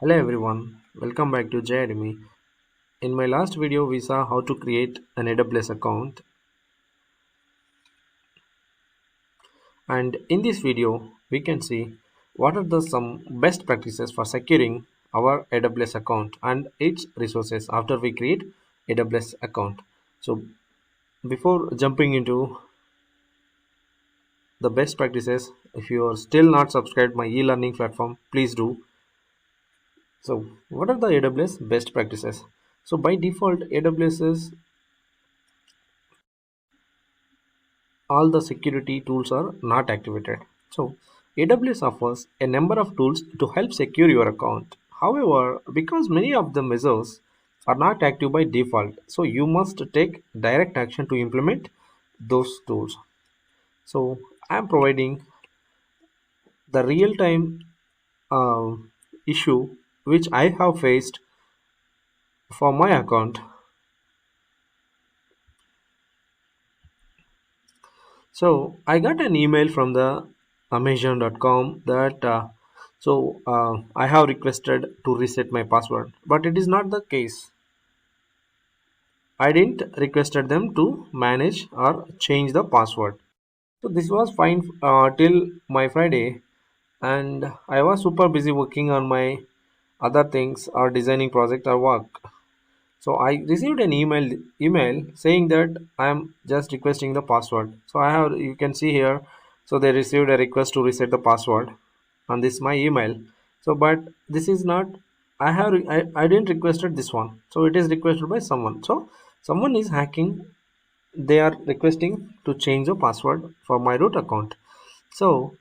Hello everyone, welcome back to JAdemy. In my last video we saw how to create an AWS account, and in this video we can see what are the some best practices for securing our AWS account and its resources after we create AWS account. So before jumping into the best practices, if you are still not subscribed my e-learning platform, please do. So what are the AWS best practices? So by default AWS is all the security tools are not activated. So AWS offers a number of tools to help secure your account. However, because many of the measures are not active by default, so you must take direct action to implement those tools. So I am providing the real-time uh, issue which I have faced for my account. So I got an email from the Amazon.com that I have requested to reset my password, but it is not the case. I didn't requested them to manage or change the password. So this was fine till my Friday, and I was super busy working on my other things or designing project or work. So I received an email saying that I am just requesting the password. So I have, you can see here, so they received a request to reset the password on this my email. So but this is not, I didn't requested this one, so it is requested by someone. So someone is hacking, they are requesting to change the password for my root account. So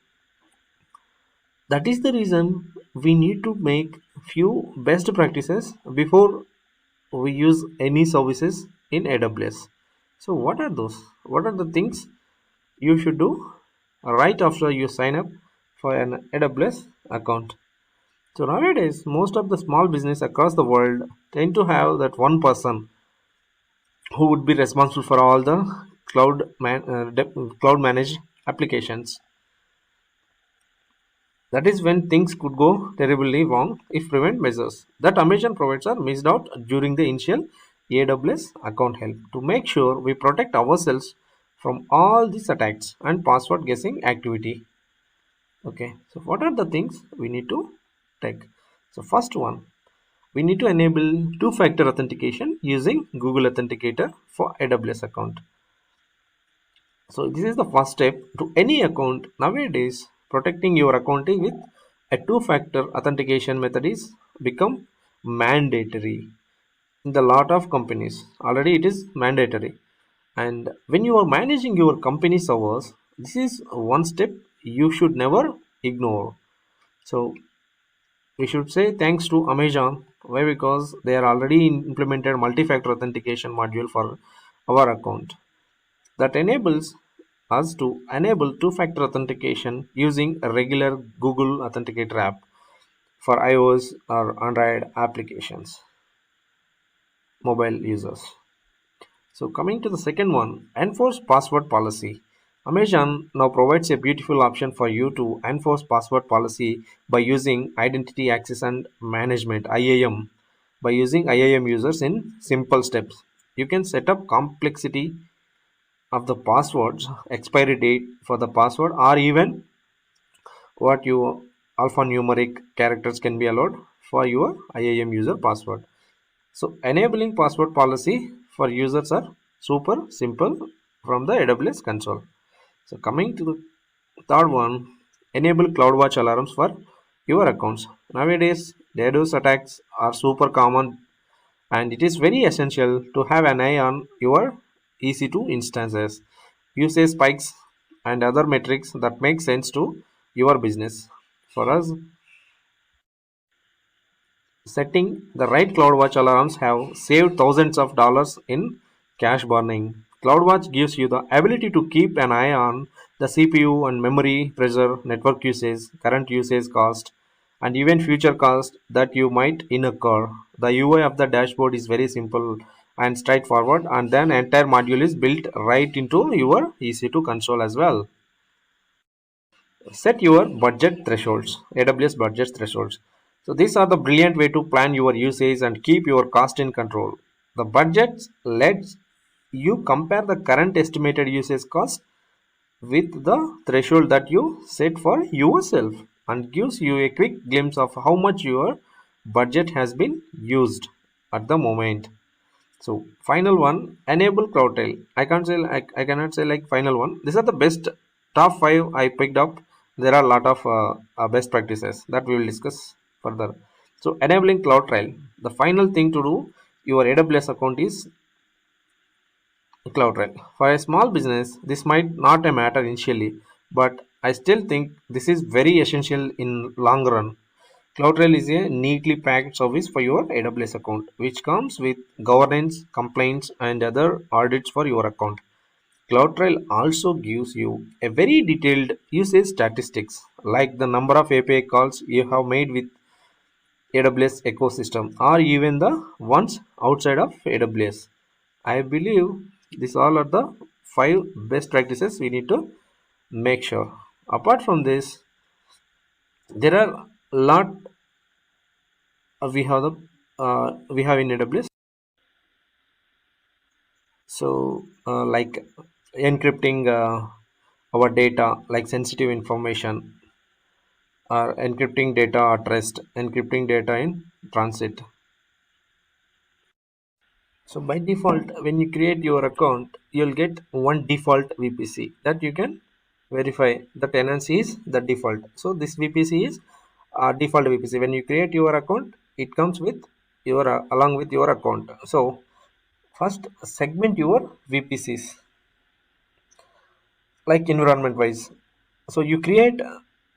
that is the reason we need to make few best practices before we use any services in AWS. So what are those? What are the things you should do right after you sign up for an AWS account? So nowadays, most of the small business across the world tend to have that one person who would be responsible for all the cloud managed applications. That is when things could go terribly wrong if prevent measures that Amazon provides are missed out during the initial AWS account help to make sure we protect ourselves from all these attacks and password guessing activity. Okay, so what are the things we need to take? So first one, we need to enable two-factor authentication using Google Authenticator for AWS account. So this is the first step to any account nowadays. Protecting your account with a two-factor authentication method is become mandatory in the lot of companies. Already it is mandatory, and when you are managing your company servers, this is one step you should never ignore. So we should say thanks to Amazon. Why? Because they are already implemented multi-factor authentication module for our account that enables us to enable two-factor authentication using a regular Google Authenticator app for iOS or Android applications, mobile users. So coming to the second one, enforce password policy. Amazon now provides a beautiful option for you to enforce password policy by using Identity Access and Management (IAM). By using IAM users in simple steps, you can set up complexity of the passwords, expiry date for the password, or even what your alphanumeric characters can be allowed for your IAM user password. So enabling password policy for users are super simple from the AWS console. So coming to the third one, enable CloudWatch alarms for your accounts. Nowadays, DDoS attacks are super common, and it is very essential to have an eye on your EC2 instances, usage spikes, and other metrics that make sense to your business. For us, setting the right CloudWatch alarms have saved thousands of dollars in cache burning. CloudWatch gives you the ability to keep an eye on the CPU and memory pressure, network usage, current usage cost, and even future cost that you might incur. The UI of the dashboard is very simple and straightforward, and then entire module is built right into your EC2 console as well. Set your budget thresholds, AWS budget thresholds. So these are the brilliant way to plan your usage and keep your cost in control. The budget lets you compare the current estimated usage cost with the threshold that you set for yourself and gives you a quick glimpse of how much your budget has been used at the moment. So final one, enable CloudTrail. I cannot say like final one. These are the best top five I picked up. There are a lot of best practices that we will discuss further. So enabling CloudTrail. The final thing to do your AWS account is CloudTrail. For a small business, this might not a matter initially, but I still think this is very essential in long run. CloudTrail is a neatly packed service for your AWS account, which comes with governance, complaints, and other audits for your account. CloudTrail also gives you a very detailed usage statistics, like the number of API calls you have made with AWS ecosystem, or even the ones outside of AWS. I believe these all are the five best practices we need to make sure. Apart from this, there are a lot we have in AWS. So like encrypting our data, like sensitive information, or encrypting data at rest, encrypting data in transit. So by default, when you create your account, you'll get one default VPC that you can verify the tenancy is the default. So this VPC is default VPC. When you create your account, it comes with your along with your account. So first segment your VPCs like environment wise. So you create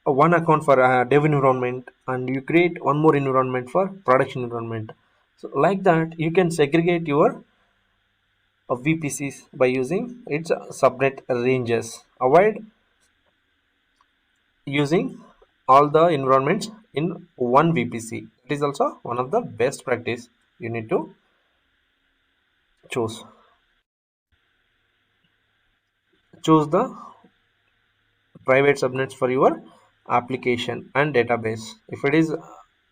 one account for dev environment and you create one more environment for production environment. So like that, you can segregate your of VPCs by using its subnet ranges. Avoid using all the environments in one VPC. It is also one of the best practice you need to choose. Choose the private subnets for your application and database. If it is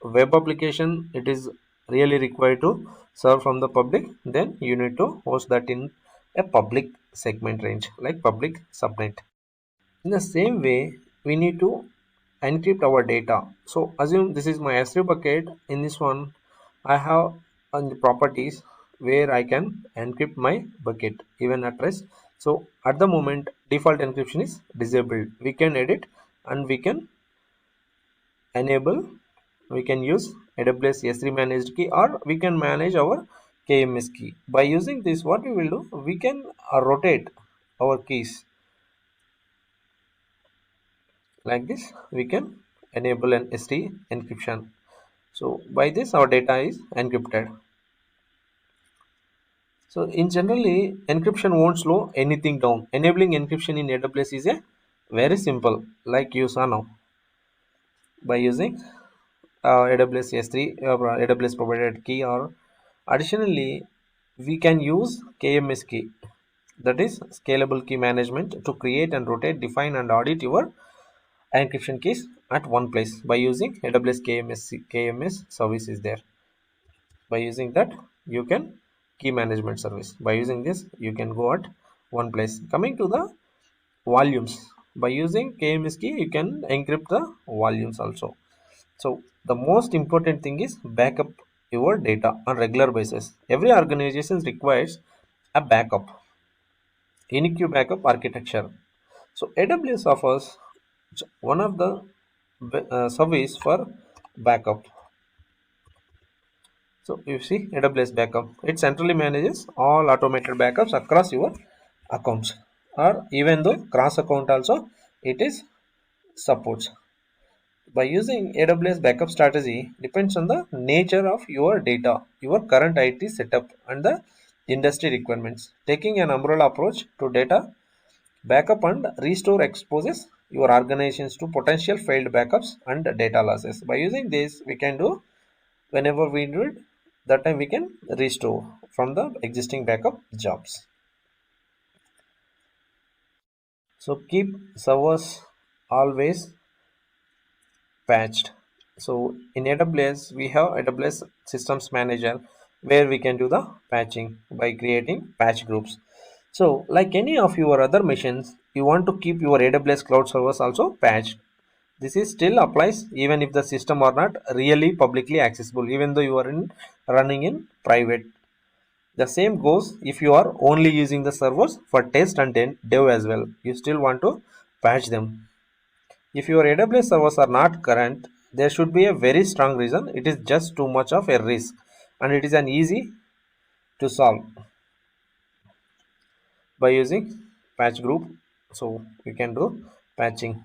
web application, it is really required to serve from the public, then you need to host that in a public segment range like public subnet. In the same way, we need to encrypt our data. So assume this is my S3 bucket. In this one, I have on the properties where I can encrypt my bucket even at rest. So at the moment, default encryption is disabled. We can edit and we can enable. We can use AWS S3 managed key or we can manage our KMS key. By using this, what we will do, we can rotate our keys like this. We can enable an SD encryption. So by this our data is encrypted. So in generally encryption won't slow anything down. Enabling encryption in AWS is a very simple, like you saw now, by using AWS S3 AWS provided key, or additionally we can use KMS key, that is scalable key management, to create and rotate, define and audit your encryption keys at one place by using AWS KMS service is there. By using that, you can key management service. By using this, you can go at one place. Coming to the volumes, by using KMS key, you can encrypt the volumes also. So the most important thing is backup your data on regular basis. Every organization requires a backup, unique backup architecture. So AWS offers one of the service for backup. So you see AWS backup, it centrally manages all automated backups across your accounts, or even though cross account also it is supports. By using AWS backup strategy depends on the nature of your data, your current IT setup and the industry requirements. Taking an umbrella approach to data backup and restore exposes your organizations to potential failed backups and data losses. By using this, we can do whenever we need, that time we can restore from the existing backup jobs. So keep servers always patched. So in AWS, we have AWS Systems Manager where we can do the patching by creating patch groups. So like any of your other machines, you want to keep your AWS cloud servers also patched. This is still applies even if the system are not really publicly accessible, even though you are running in private. The same goes if you are only using the servers for test and dev as well. You still want to patch them. If your AWS servers are not current, there should be a very strong reason. It is just too much of a risk and it is an easy to solve by using patch group. So we can do patching.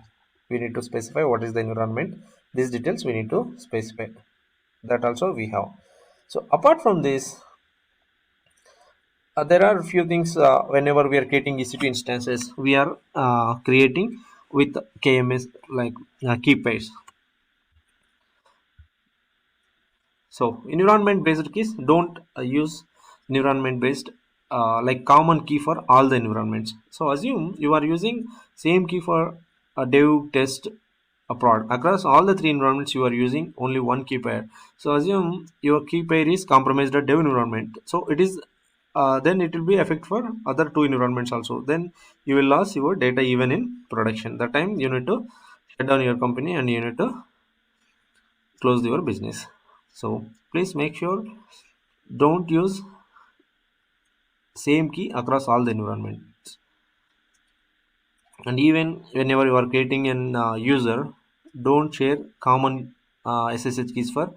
We need to specify what is the environment. These details we need to specify. That also we have. So apart from this, there are a few things whenever we are creating EC2 instances, we are creating with KMS like key pairs. So environment based keys don't use environment based like common key for all the environments. So assume you are using same key for a dev test a prod across all the three environments. You are using only one key pair. So assume your key pair is compromised at dev environment. So it is then it will be effect for other two environments also. Then you will lose your data even in production. That time you need to shut down your company and you need to close your business. So please make sure don't use same key across all the environments. And even whenever you are creating an user, don't share common SSH keys for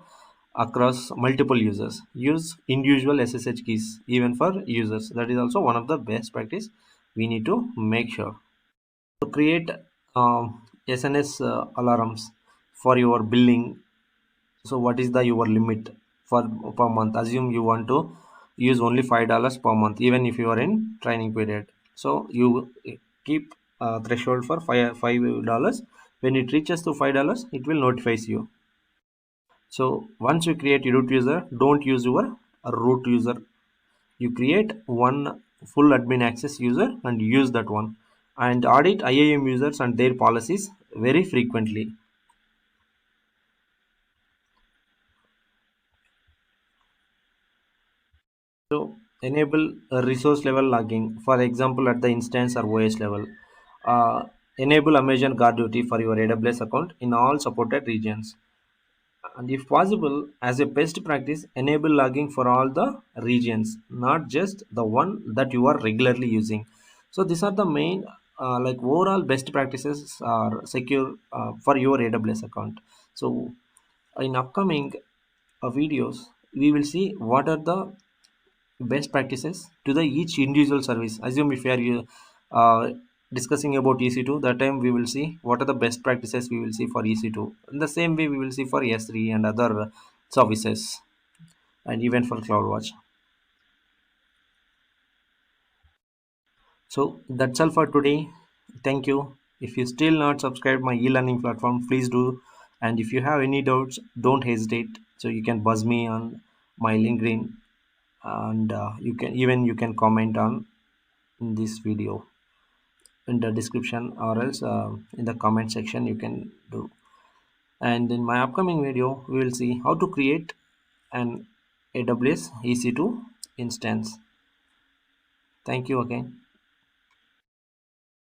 across multiple users. Use individual SSH keys even for users. That is also one of the best practice we need to make sure. To create SNS alarms for your billing. So what is the your limit for per month? Assume you want to use only $5 per month even if you are in training period. So you keep threshold for $5. When it reaches to $5, it will notify you. So once you create a root user, don't use your root user. You create one full admin access user and use that one, and audit IAM users and their policies very frequently. So enable a resource level logging, for example, at the instance or OS level. Enable Amazon Guard Duty for your AWS account in all supported regions. And if possible, as a best practice, enable logging for all the regions, not just the one that you are regularly using. So these are the main like overall best practices are secure for your AWS account. So in upcoming videos, we will see what are the best practices to the each individual service. Assume if we are discussing about EC2, that time we will see what are the best practices we will see for EC2. In the same way we will see for S3 and other services and even for CloudWatch. So that's all for today. Thank you. If you still not subscribed my e-learning platform, please do. And if you have any doubts, don't hesitate. So you can buzz me on my LinkedIn, and you can comment on this video in the description, or else in the comment section you can do. And in my upcoming video we will see how to create an AWS EC2 instance. Thank you again.